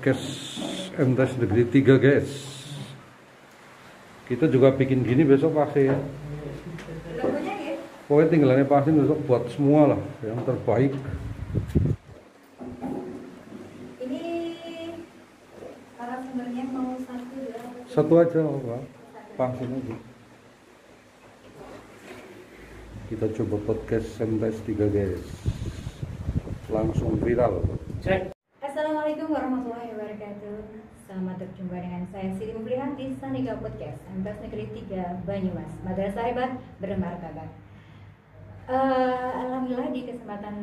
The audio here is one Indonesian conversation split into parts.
podcast MTS Negeri 3 guys. Kita juga bikin gini besok pakai ya. Pokoknya tinggalannya pasin besok buat semua lah yang terbaik. Ini para sumbernya mau satu aja Pak. Pasin aja. Kita coba podcast MTS 3 guys. Langsung viral. Cek. Assalamualaikum warahmatullahi wabarakatuh. Selamat berjumpa dengan saya Siti Mublihan di Saniga Podcast MTS Negeri 3 Banyumas, Madrasah Hebat Bermartabat. Alhamdulillah di kesempatan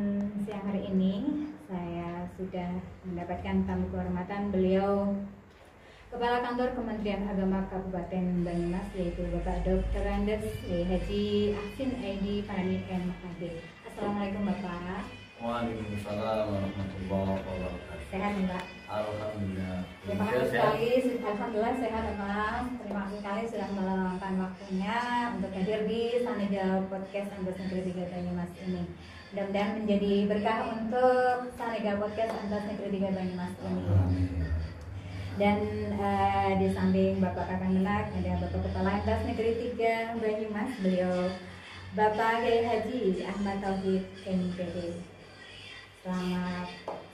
siang hari ini saya sudah mendapatkan tamu kehormatan beliau Kepala Kantor Kementerian Agama Kabupaten Banyumas, yaitu Bapak Dr. Andes Haji Ahsin Aidi Fani MAD. Assalamualaikum Bapak. Waalaikumsalam warahmatullahi wabarakatuh. Sehat Mbak? Alhamdulillah. Terima kasih sekali, alhamdulillah sehat Mbak. Terima kasih sekali sudah meluangkan waktunya untuk hadir di Saniga Podcast MTS Negeri 3 Banyumas ini. Mudah-mudahan menjadi berkah untuk Saniga Podcast MTS Negeri 3 Banyumas ini. Dan di samping Bapak Kakang Menak ada Bapak Kepala MTS Negeri 3 Banyumas, beliau Bapak Kiai Haji Ahmad Taufik MPD. Selamat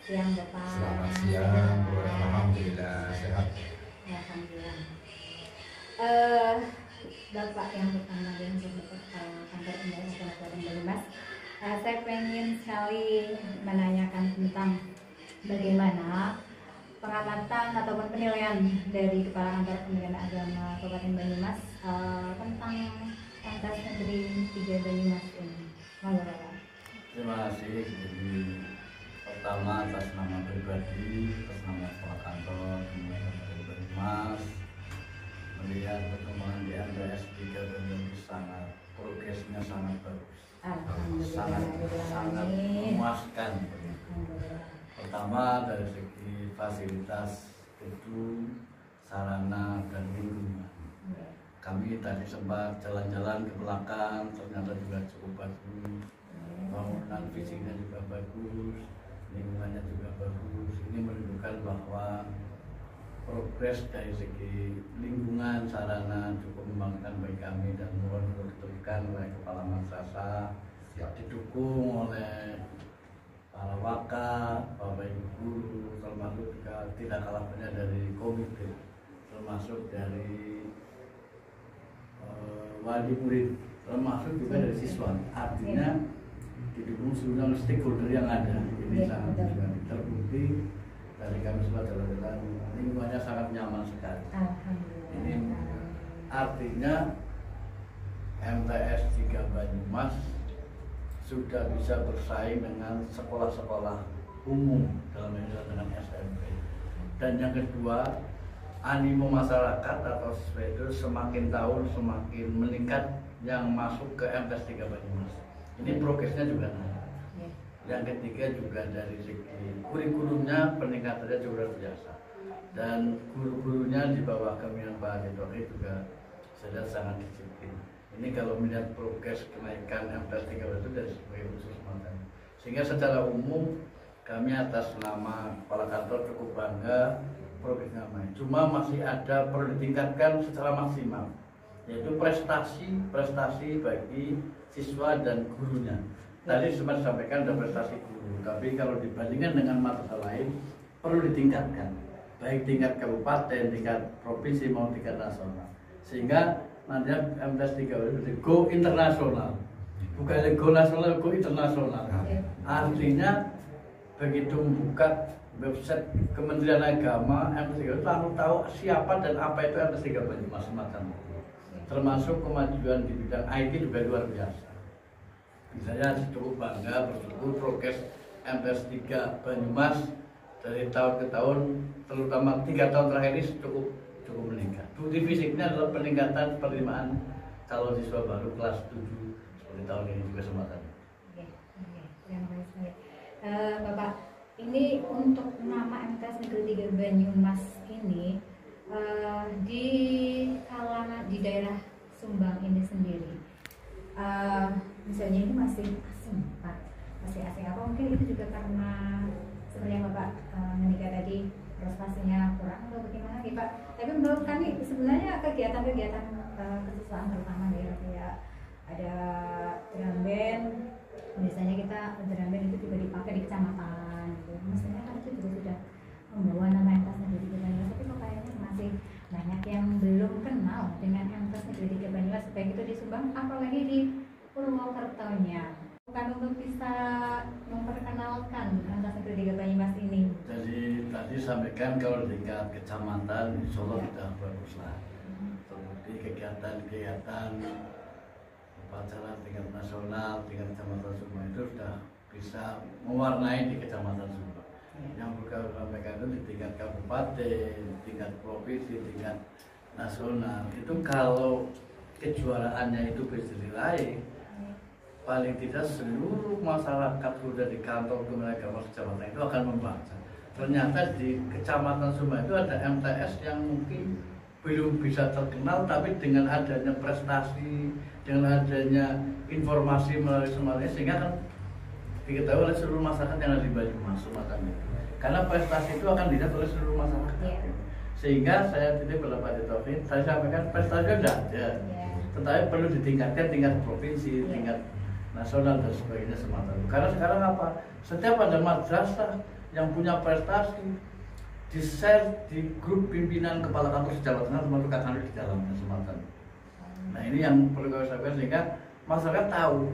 siang Bapak. Selamat siang, alhamdulillah sehat. Alhamdulillah. Bapak yang pertama yang Bapak Kepala Kantor MTS Kabupaten Banyumas, saya pengen sekali menanyakan tentang bagaimana pengamatan ataupun penilaian dari Kepala Kantor Kementerian Agama Kabupaten Banyumas tentang MTS Negeri 3 Banyumas ini. Terima kasih. Jadi pertama atas nama pribadi, atas nama Kepala Kantor Kementerian Banyumas, melihat perkembangan di MTS 3 Banyumas sangat progresnya sangat bagus. Sangat memuaskan. Pertama dari segi fasilitas gedung, sarana dan lingkungan. Kami tadi sempat jalan-jalan ke belakang, ternyata juga cukup bagus. Bangunan fisiknya juga bagus, lingkungannya juga bagus. Ini menunjukkan bahwa progres dari segi lingkungan, sarana cukup membanggakan bagi kami, dan mohon untuk diteruskan oleh Kepala Madrasah, didukung oleh para wakaf, Bapak Ibu guru, termasuk juga tidak kalah banyak dari komite, termasuk dari wali murid, termasuk juga dari siswa. Artinya didukung seluruh stakeholder yang ada. Ini sangat juga terbukti dari kami semua jalan-jalan, lingkungannya sangat nyaman sekali. Ini artinya MTS 3 Banyumas sudah bisa bersaing dengan sekolah-sekolah umum dalam hal dengan SMP. Dan yang kedua, animo masyarakat atau siswa itu semakin tahun semakin meningkat yang masuk ke MTS 3 Banyumas. Ini progresnya juga naik. Yang ketiga juga dari segi kurikulumnya peningkatannya juga luar biasa. Dan guru-gurunya di bawah kepemimpinan Pak Haji juga sudah sangat disiplin. Ini kalau melihat progres kenaikan MTS 3 itu dari sebagai khusus semacam. Sehingga secara umum kami atas nama Kepala Kantor cukup bangga progresnya naik. Cuma masih ada perlu ditingkatkan secara maksimal, yaitu prestasi bagi siswa dan gurunya. Tadi sempat disampaikan ada prestasi guru, tapi kalau dibandingkan dengan madrasah lain perlu ditingkatkan, baik tingkat kabupaten, tingkat provinsi maupun tingkat nasional, sehingga nanti MTS 3 itu go internasional, bukan go nasional, go internasional. Artinya begitu membuka website Kementerian Agama, MTS 3 itu langsung tahu siapa dan apa itu MTS 3 Banyumas semacam itu. Termasuk kemajuan di bidang IT juga luar biasa. Saya cukup bangga bersyukur progres MTS 3 Banyumas dari tahun ke tahun, terutama 3 tahun terakhir ini cukup meningkat. Bukti fisiknya adalah peningkatan penerimaan calon siswa baru kelas 7 seperti tahun ini juga semacam. Bapak, ini untuk nama MTS Negeri 3 Banyumas ini di kalangan di daerah Sumbang ini sendiri, misalnya ini masih asing Pak, masih asing apa mungkin itu juga karena sebenarnya Bapak menikah tadi prestasinya kurang atau bagaimana nih Pak? Tapi menurut kami sebenarnya kegiatan-kegiatan kesiswaan terutama ya kayak ada drum band, biasanya kita drum band itu juga dipakai di kecamatan gitu. Maksudnya kan itu juga sudah membawa nama MTS Negeri 3 Banyumas, tapi kok kayaknya masih banyak yang belum kenal dengan MTS Negeri 3 Banyumas, baik itu di Subang apalagi di Purwokertonya. Bukan untuk bisa memperkenalkan MTS Negeri 3 Banyumas ini. Jadi tadi sampaikan kalau tingkat kecamatan di Solo sudah bagus lah. Seperti kegiatan-kegiatan upacara tingkat nasional, tingkat kecamatan semua itu sudah bisa mewarnai di kecamatan semua. Yang bukan sampaikan itu di tingkat kabupaten, tingkat provinsi, tingkat nasional itu kalau kejuaraannya itu bisa diraih, paling tidak seluruh masyarakat sudah di kantor kementerian kecamatan itu akan membaca. Ternyata di kecamatan Sumba itu ada MTS yang mungkin belum bisa terkenal, tapi dengan adanya prestasi, dengan adanya informasi melalui semuanya, sehingga kan diketahui oleh seluruh masyarakat yang ada di Banyumas semacam itu. Karena prestasi itu akan dilihat oleh seluruh masyarakat. Sehingga saya titip pada Pak Taufik, saya sampaikan prestasi sudah ada, tetapi perlu ditingkatkan tingkat provinsi, tingkat nasional dan sebagainya semacam itu. Karena sekarang apa? Setiap ada madrasah yang punya prestasi di-share di grup pimpinan kepala kantor Jawa Tengah termasuk kakak di dalamnya semacam. Nah ini yang perlu kami sampaikan sehingga masyarakat tahu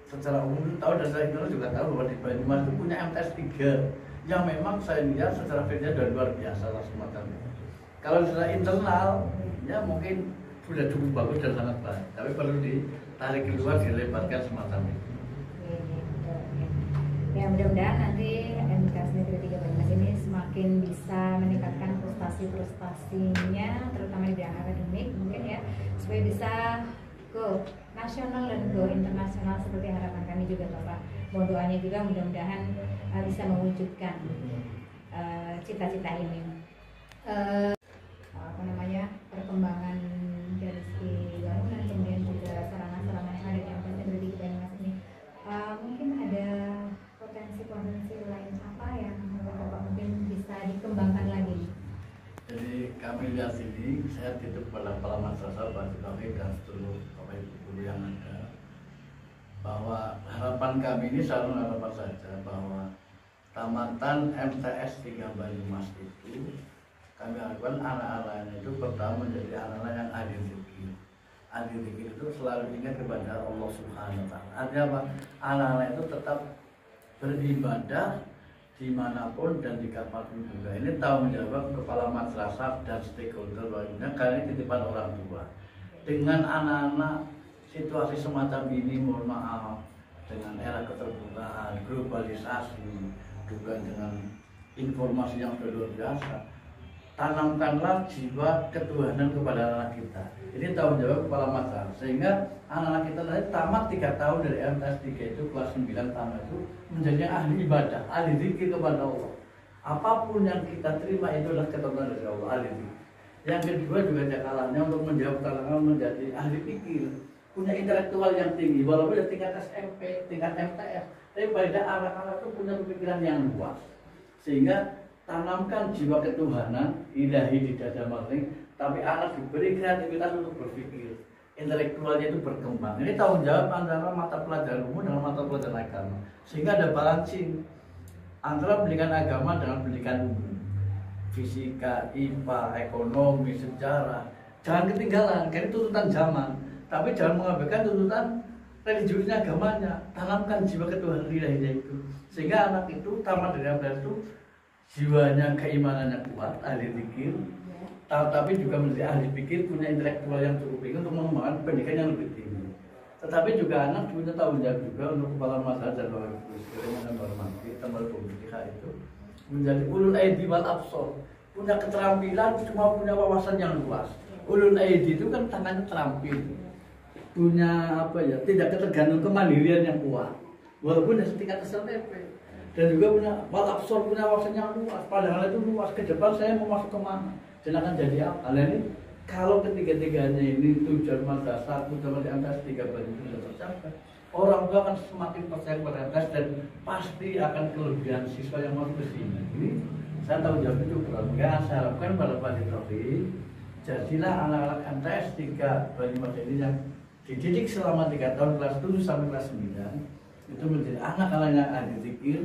secara umum tahu dan saya juga tahu bahwa di Banyumas itu punya MTS 3 yang memang saya lihat secara kerja sudah luar biasa lah semacam itu. Kalau secara internal ya mungkin sudah cukup bagus dan sangat baik, tapi perlu ditarik keluar, dilebarkan semacam itu. Ya mudah-mudahan nanti MTS Negeri 3 Banyumas ini semakin bisa meningkatkan prestasinya terutama di bidang akademik mungkin ya, supaya bisa go nasional dan go internasional seperti harapan kami juga Bapak. Mohon doanya juga mudah-mudahan bisa mewujudkan cita-cita ini. Perkembangan dari segi bangunan kemudian juga sarana-sarana yang ada di MTS Negeri 3 Banyumas ini, mungkin ada potensi lain apa yang Bapak mungkin bisa dikembangkan lagi? Jadi kami lihat ini, saya titip pada kepala madrasah Pak Taufik dan seluruh Bapak Ibu guru yang ada, bahwa harapan kami ini selalu harapan saja bahwa tamatan MTS 3 Banyumas itu kami harapkan anak-anaknya itu pertama menjadi anak-anak yang ahli zikir. Ahli zikir itu selalu ingat kepada Allah Subhanahu wa Ta'ala. Artinya apa? Anak-anak itu tetap beribadah dimanapun dan di kapanpun juga. Ini tahu menjawab kepala madrasah dan stakeholder lainnya karena ini titipan orang tua. Dengan anak-anak situasi semacam ini, mohon maaf, dengan era keterbukaan, globalisasi, juga dengan informasi yang luar biasa, tanamkanlah jiwa ketuhanan kepada anak kita. Ini tanggung jawab kepala madrasah, sehingga anak-anak kita nanti tamat 3 tahun dari MTS 3 itu kelas 9 tamat itu menjadi ahli ibadah, ahli zikir kepada Allah. Apapun yang kita terima itu adalah ketentuan dari Allah, ahli zikir. Yang kedua juga jakalanya untuk menjawab tantangan menjadi ahli pikir, punya intelektual yang tinggi, walaupun ada tingkat SMP, tingkat MTS, tapi pada anak-anak itu punya pemikiran yang luas, sehingga tanamkan jiwa ketuhanan ilahi di dada masing, tapi anak diberi kreativitas untuk berpikir, intelektualnya itu berkembang. Ini tanggung jawab antara mata pelajaran umum dengan mata pelajaran agama, sehingga ada balancing antara pendidikan agama dengan pendidikan umum, fisika, IPA, ekonomi, sejarah. Jangan ketinggalan, karena itu tuntutan zaman, tapi jangan mengabaikan tuntutan religiusnya, agamanya. Tanamkan jiwa ketuhanan ilahinya itu, sehingga anak itu tamat dari MTS itu jiwanya, keimanannya kuat, ahli zikir, tapi juga menjadi ahli pikir, punya intelektual yang cukup tinggi untuk mengembangkan pendidikan yang lebih tinggi. Tetapi juga anak punya tanggung jawab juga untuk kepala madrasah dan Bapak Ibu sekalian yang hormati, termasuk pemerintah itu menjadi ulul aidi wal absor, punya keterampilan, cuma punya wawasan yang luas. Ulul aidi itu kan tangannya terampil, punya apa ya, tidak ketergantungan kemandirian yang kuat, walaupun dari tingkat SMP. Dan juga punya wal absor, punya wawasan yang luas, pandangan itu luas, ke depan saya mau masuk kemana dan akan jadi apa. Nah ini kalau ketiga-tiganya ini tujuan madrasah utama di MTS 3 Banyumas sudah tercapai, orang tua akan semakin percaya kepada MTS dan pasti akan kelebihan siswa yang masuk ke sini. Ini Saya tahu jawab itu berat. Saya harapkan pada Pak Jokowi, jadilah anak-anak MTS 3 Banyumas ini yang dididik selama 3 tahun kelas 7 sampai kelas 9 itu menjadi anak-anak yang ahli zikir,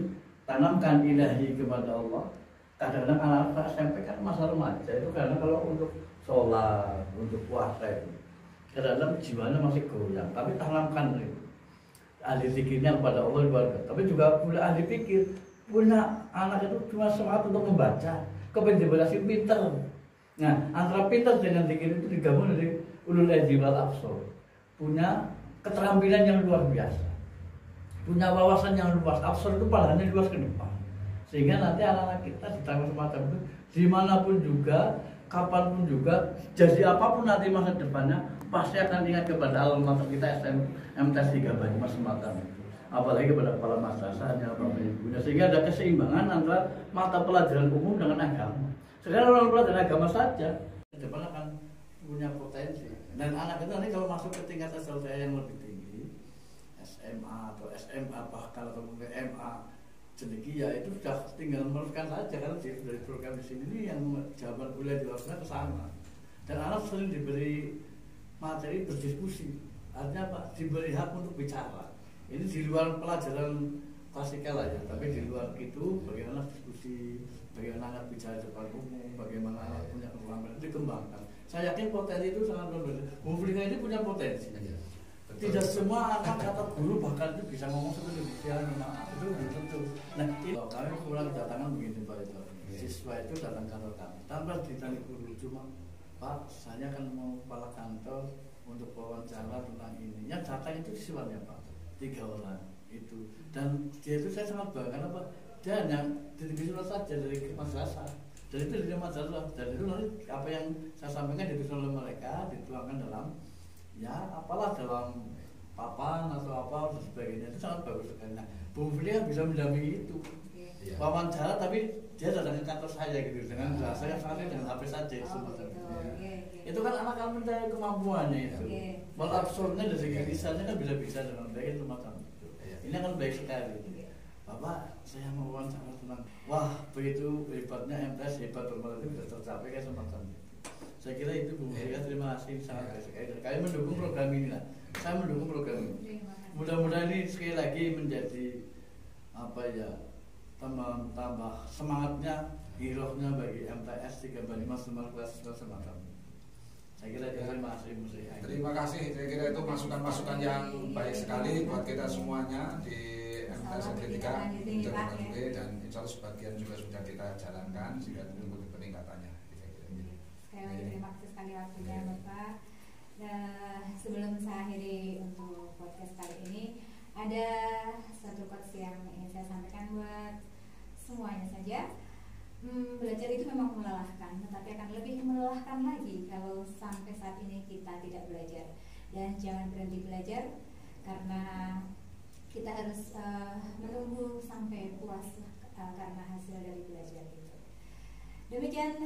tanamkan ilahi kepada Allah. Kadang-kadang anak-anak SMP kan masa remaja itu karena kalau untuk sholat, untuk puasa itu kadang-kadang jiwanya masih goyang, tapi tanamkan itu ahli zikirnya kepada Allah keluarga. Tapi juga punya ahli pikir, punya anak itu cuma semangat untuk membaca, kepenjelasan pinter. Nah, antara pinter dengan zikir itu digabung dari ulul azmi wal absor. Punya keterampilan yang luar biasa, punya wawasan yang luas, absor itu pandangannya luas ke depan, sehingga nanti anak-anak kita di tahun semacam itu dimanapun juga, kapanpun juga, jadi apapun nanti masa depannya pasti akan ingat kepada alma mater kita MTS 3 Banyumas semacam itu, apalagi kepada kepala madrasahnya, bapak ibunya, sehingga ada keseimbangan antara mata pelajaran umum dengan agama. Sekarang orang pelajaran agama saja depan akan punya potensi. Dan anak itu nanti kalau masuk ke tingkat SLTA yang lebih tinggi, SMA atau SMA bahkan atau ke MA cendekia itu sudah tinggal meneruskan saja, karena dari program di sini ini yang jawaban kuliah di luar sana ke sana. Dan anak sering diberi materi berdiskusi, artinya apa? Diberi hak untuk bicara. Ini di luar pelajaran klasikal aja, tapi di luar itu bagaimana diskusi, bagaimana anak bicara depan umum, bagaimana anak punya kemampuan dikembangkan. Saya yakin potensi itu sangat berbeda. Muflika ini punya potensi. Tidak semua anak kata guru bahkan itu bisa ngomong seperti demikian. Itu belum tentu. Nah, itu kami pulang kedatangan begini Pak itu. Siswa itu datang kantor kami tanpa ditanya guru, cuma Pak, saya akan mau kepala kantor untuk wawancara tentang ini. Yang datang itu siswanya Pak, 3 orang itu. Dan dia itu saya sangat bangga karena Pak, dia hanya ditulis saja dari madrasah. Dan itu dari madrasah. Dan itu nanti apa yang saya sampaikan ditulis oleh mereka, dituangkan dalam ya apalah, dalam papan atau apa dan sebagainya. Itu sangat bagus sekali. Nah, Bung Fili bisa mendampingi itu. Wawancara tapi dia datang ke kantor saya gitu dengan bahasa yang sama dengan HP saja semacam itu. Itu kan anak akan mencari kemampuannya itu. Malah absurdnya dari kisahnya kan bisa dengan baik semacam itu. Ini akan baik sekali. Bapak, saya mau wawancara tentang wah begitu hebatnya MTS, hebat normal itu bisa tercapai kayak semacam itu. Saya kira itu Bu Fili, terima kasih sangat baik sekali. Dan kalian mendukung program ini lah. Saya mendukung program ini. Mudah-mudahan ini sekali lagi menjadi apa ya, tambah semangatnya, girohnya bagi MTS 3 Banyumas kelas semacam. Saya kira terima kasih. Terima kasih. Saya kira itu masukan-masukan yang baik sekali buat kita semuanya di MTS 3 dan insya Allah sebagian juga sudah kita jalankan sehingga menunggu peningkatannya. Sekali lagi terima kasih sekali waktunya Bapak. Sebelum saya akhiri untuk podcast kali ini, ada satu quotes yang ingin saya sampaikan buat semuanya saja. Belajar itu memang melelahkan, tetapi akan lebih melelahkan lagi kalau sampai saat ini kita tidak belajar. Dan jangan berhenti belajar, karena kita harus menunggu sampai puas karena hasil dari belajar itu. Demikian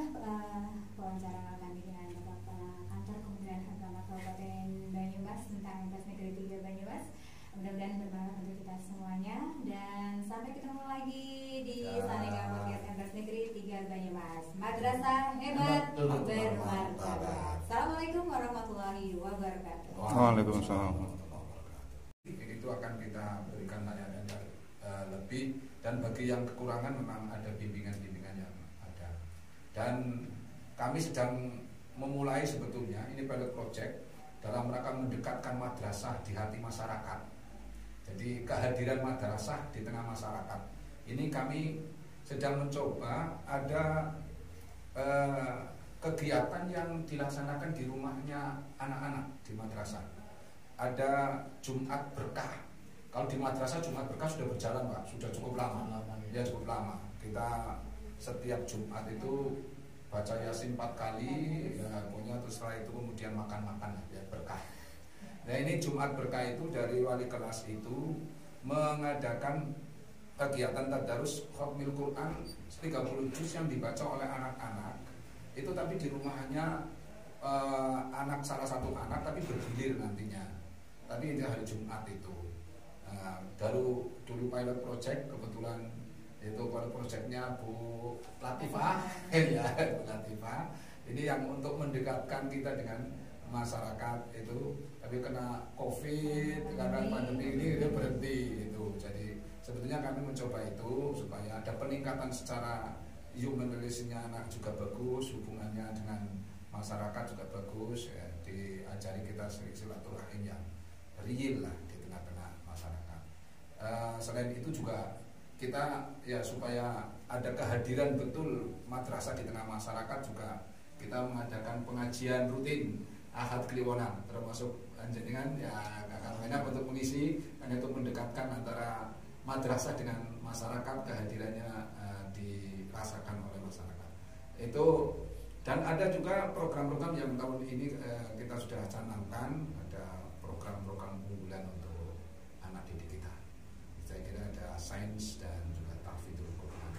wawancara kami dengan Bapak Kantor Kementerian Agama Kabupaten Banyumas tentang MTS Negeri 3 Banyumas. Mudah-mudahan bermanfaat untuk kita semuanya, dan sampai ketemu lagi di Sanega Podcast MTS Negeri 3 Banyumas. Madrasah hebat bermartabat. Assalamualaikum warahmatullahi wabarakatuh. Waalaikumsalam. Itu akan kita berikan layanan lebih, dan bagi yang kekurangan memang ada bimbingan-bimbingan yang ada. Dan kami sedang memulai sebetulnya ini pilot project dalam rangka mendekatkan madrasah di hati masyarakat. Jadi kehadiran madrasah di tengah masyarakat ini kami sedang mencoba ada kegiatan yang dilaksanakan di rumahnya anak-anak di madrasah. Ada Jumat Berkah. Kalau di madrasah Jumat Berkah sudah berjalan Pak, sudah cukup lama. Ya cukup lama. Kita setiap Jumat itu baca Yasin 4 kali, ya pokoknya, terus setelah itu kemudian makan-makan ya berkah. Nah ini Jumat Berkah itu dari wali kelas itu mengadakan kegiatan tadarus khatmil Quran 30 juz yang dibaca oleh anak-anak itu, tapi di rumahnya anak salah satu anak tapi bergilir nantinya, tapi ini hari Jumat itu. Baru dulu pilot project kebetulan Itu proyeknya Bu Latifah ya, Bu Latifah. Ini yang untuk mendekatkan kita dengan masyarakat itu, tapi kena COVID, karena pandemi ini dia berhenti itu. Jadi sebetulnya kami mencoba itu supaya ada peningkatan secara human relation-nya anak juga bagus, hubungannya dengan masyarakat juga bagus, ya, diajari kita silaturahim yang real lah di tengah-tengah masyarakat. Selain itu juga kita ya supaya ada kehadiran betul madrasah di tengah masyarakat juga kita mengadakan pengajian rutin Ahad Kliwonan, termasuk jenengan ya kakak banyak untuk mengisi dan itu mendekatkan antara madrasah dengan masyarakat, kehadirannya dirasakan oleh masyarakat. Itu dan ada juga program-program yang tahun ini kita sudah canangkan, ada program-program unggulan untuk anak didik kita. Saya kira ada sains dan juga tahfidzul Quran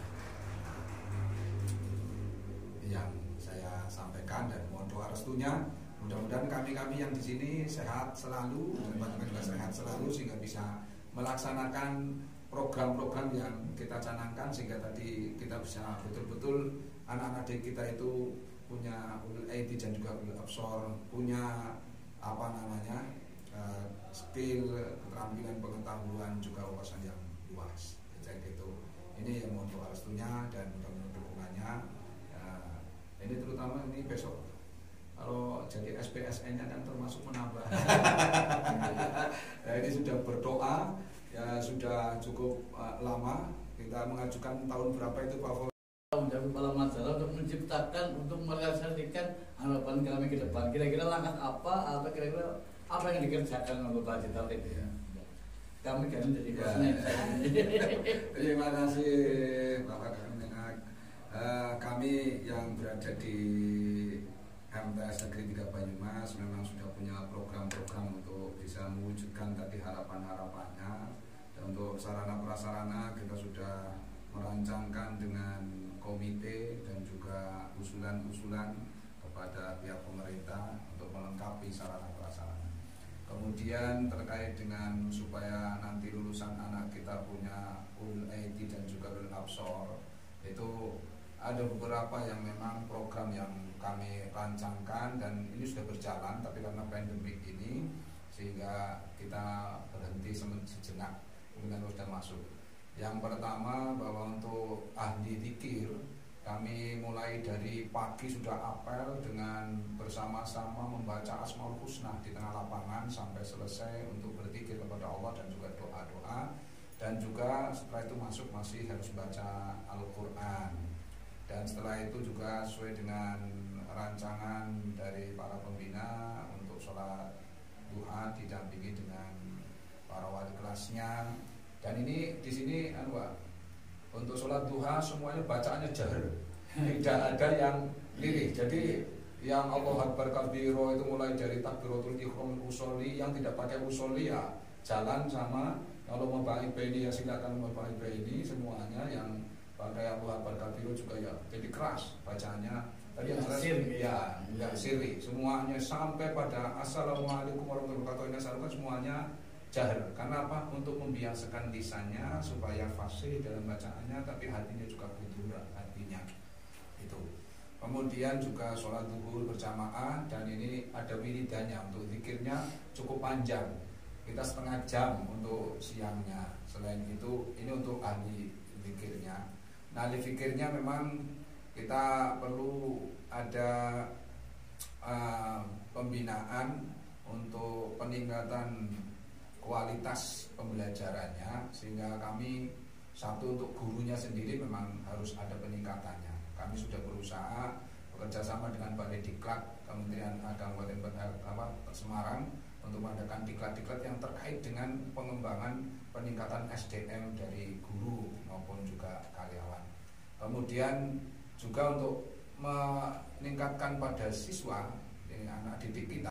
yang saya sampaikan dan mohon doa restunya. Mudah-mudahan kami yang di sini sehat selalu, teman-teman juga sehat selalu sehingga bisa melaksanakan program-program yang kita canangkan sehingga tadi kita bisa betul-betul anak-anak didik kita itu punya ulul aidi dan juga ulul absor, punya skill, keterampilan, pengetahuan juga wawasan yang luas. Jadi itu ini yang mohon doa restunya dan mudah-mudahan dukungannya. Ini terutama ini besok kalau jadi SPSN-nya kan termasuk menambah. Nah, ini sudah berdoa ya sudah cukup lama kita mengajukan tahun berapa itu Pak Fauzi? Menjadi kepala masalah untuk menciptakan, untuk merealisasikan harapan kami ke depan. Kira-kira langkah apa atau kira-kira apa yang dikerjakan oleh Pak Cita ini? Ya. Kami kan jadi Terima kasih Bapak Kemenak. Kami yang berada di MTS Negeri 3 Banyumas memang sudah punya program-program untuk bisa mewujudkan tadi harapan-harapannya. Dan untuk sarana prasarana kita sudah merancangkan dengan komite dan juga usulan-usulan kepada pihak pemerintah untuk melengkapi sarana prasarana. Kemudian terkait dengan supaya nanti lulusan anak kita punya ulul aidi dan juga ulul absor, itu ada beberapa yang memang program yang kami rancangkan dan ini sudah berjalan, tapi karena pandemi ini sehingga kita berhenti sejenak, kemudian sudah masuk. Yang pertama bahwa untuk ahli dzikir kami mulai dari pagi sudah apel dengan bersama-sama membaca Asmaul Husna di tengah lapangan sampai selesai untuk berzikir kepada Allah dan juga doa-doa, dan juga setelah itu masuk masih harus baca Al-Quran. Dan setelah itu juga sesuai dengan rancangan dari para pembina untuk sholat duha didampingi dengan para wali kelasnya. Dan ini di sini untuk sholat duha semuanya bacaannya jahar, tidak ada yang lirih. Jadi yang Allah Akbar kabiro itu mulai dari takbiratul ihram usolli, yang tidak pakai usolli ya jalan sama, kalau mau baik ini ya silakan mau baik ini semuanya, yang pakai Allah Akbar kabiro juga ya jadi keras bacaannya. Tadi yang jelas ya enggak sirri, semuanya sampai pada assalamualaikum warahmatullahi wabarakatuh semuanya jahar. Karena apa? Untuk membiasakan lisannya supaya fasih dalam bacaannya, tapi hatinya juga kudur hatinya itu. Kemudian juga sholat zuhur berjamaah, dan ini ada wiridannya. Untuk zikirnya cukup panjang, kita setengah jam untuk siangnya. Selain itu ini untuk ahli zikirnya. Nah, ahli zikirnya memang kita perlu ada pembinaan untuk peningkatan kualitas pembelajarannya, sehingga kami satu untuk gurunya sendiri memang harus ada peningkatannya. Kami sudah berusaha bekerjasama dengan Balai Diklat Kementerian Kabupaten Semarang untuk mengadakan diklat-diklat yang terkait dengan pengembangan peningkatan SDM dari guru maupun juga karyawan. Kemudian juga untuk meningkatkan pada siswa, anak didik kita.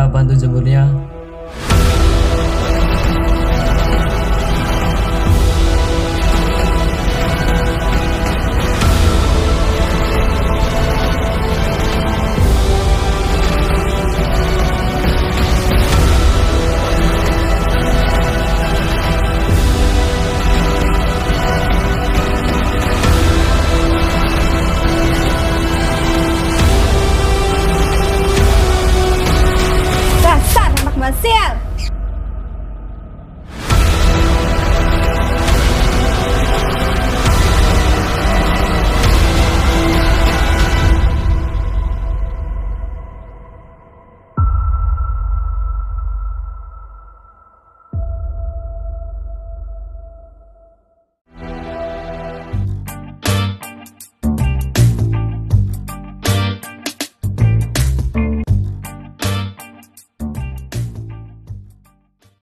bantu jemurnya.